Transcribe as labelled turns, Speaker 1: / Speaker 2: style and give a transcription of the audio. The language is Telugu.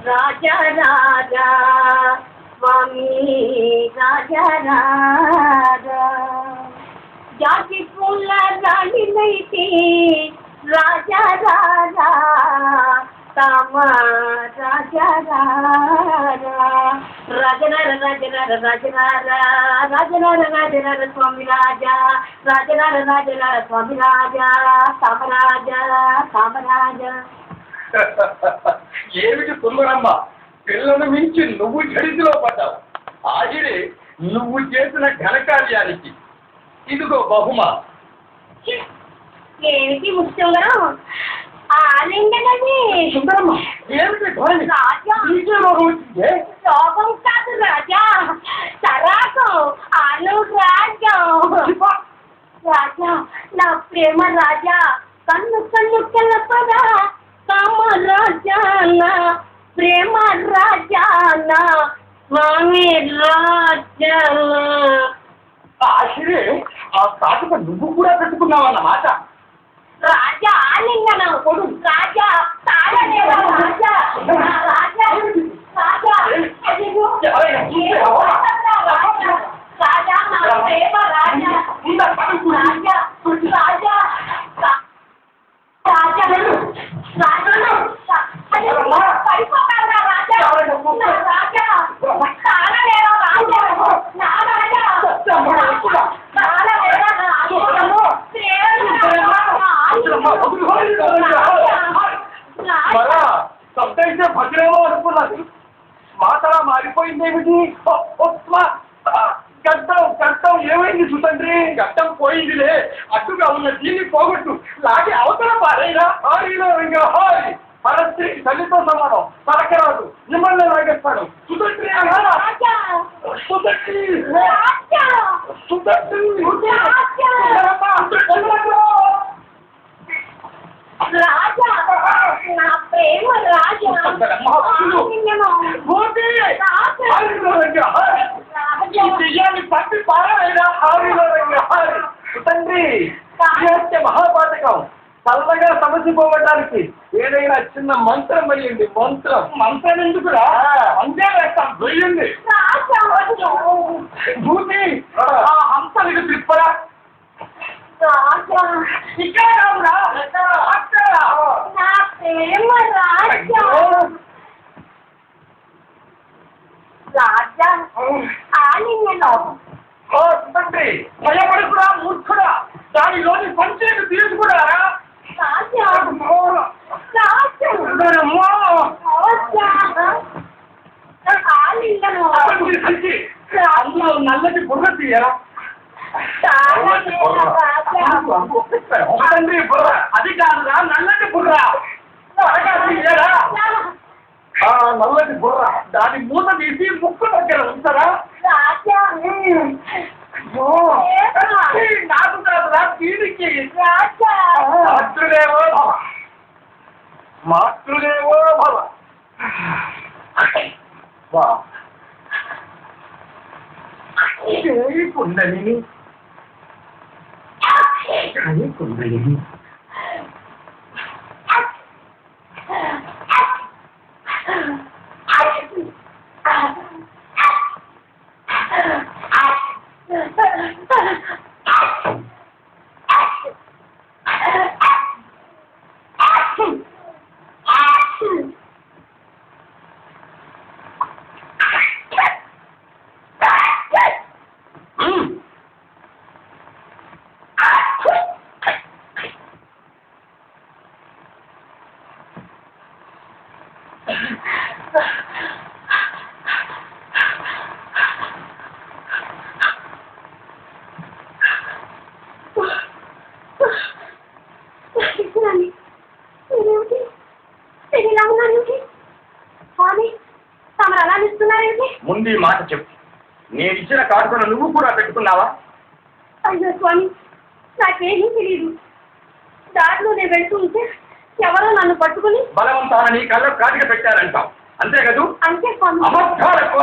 Speaker 1: రాజా రాజా స్వామి రాజా రాజా జాతి పూల రాణినైతే రాజా రాజా తమ రాజా రాజా రాజనర రాజనర రాజనర రాజనర రాజనర స్వామి రాజా రాజనర రాజనర స్వామి రాజా కామరాజా కామరాజా.
Speaker 2: ఏమిటి సుందరమ్మ, పిల్లను మించి నువ్వు జడితిలో పడ్డావు. ఆగిరే నువ్వు చేసిన ఘనకార్యానికి ఇదిగో బహుమా.
Speaker 1: ఏమిటి ముఖ్యంగా ఆలింగనది
Speaker 2: సుందరమ్మ, ఏమిటి
Speaker 1: రాజా రోగం కాదు రాజా, సరాకు అనురాగం రాజా, నా ప్రేమ రాజా, కన్ను కన్ను కలపరా కామ రాజా, నా ప్రేమ రాజా, నా స్వామి రాజా.
Speaker 2: ఆశిరే ఆ తాటుక నువ్వు కూడా పెట్టుకున్నావన్నమాట.
Speaker 1: రాజా ఆలింగనం రాజా తాళనేవా రాజా రాజా రాజా రాజా నా ప్రేమ రాజా రాజా రాజా రాజా రాజా పడిపోతారా రాజా రాజా తాళనేవా రాజా నా రాజా తాళనేవా
Speaker 2: మరా శబ్దైతే భద్రేమో అనుకున్నది, మాటలా మారిపోయిందేమిటి? గడ్డం గడ్డం ఏమైంది సుతండ్రి? గడ్డం పోయిందిలే, అడ్డుగా ఉన్న దీన్ని పోగొట్టు, లాగి అవతల పారైనా హారీలో ఇంకా హారీ పరస్త్రీ తల్లితో సమానం, తరకరాదు మిమ్మల్ని లాగేస్తాడు. సుతండ్రి సుతండ్రి సుతండ్రి
Speaker 1: రాజా నా ప్రేమ రాజా
Speaker 2: పట్టి పారైనా హారీలో హారీ. సుతండ్రి మహాపాతకం, చల్లగా సమస్య పోవటానికి ఏదైనా చిన్న మంత్రం వేయండి. మంత్రం మంత్రం ఎందుకురా? అంతే వేస్తాం, వేయండి. భూమి హంసలకు తిప్పరా? ఇక్కడ
Speaker 1: నా ప్రేమ రాజా రాజా ఆలింగనం.
Speaker 2: సుతండ్రి భయపడుకురా మూర్ఖుడా, దానిలోని సంచేతి తీసుకురా.
Speaker 1: రాజా ఆలింగనం
Speaker 2: అందులో నల్లటి బుర్ర తీయరా? తండ్రి బుర్ర అది కాదురా, నల్లటి బుర్ర తీయరా? నల్లటి బుర్ర దాని మూత తీసి ముక్కు దగ్గర ఉంచారా? నాకు కాదురా, దీనికి. మాతృదేవో భవ, మాతృదేవో భవ. కుండలిని కుండలిని ముందు ఈ మాట చెప్పు, నేను ఇచ్చిన కాటుకను నువ్వు కూడా పెట్టుకున్నావా?
Speaker 1: అయ్యో స్వామి, నాకేమీ తెలియదు. దారిలో నేను వెళ్తుంటే ఎవరో నన్ను పట్టుకుని
Speaker 2: బలవంతాన నీ కళ్ళకు కాటిక పెట్టారంటావు, అంతే కదూ?
Speaker 1: అంతే స్వామి.
Speaker 2: అబద్ధాలకు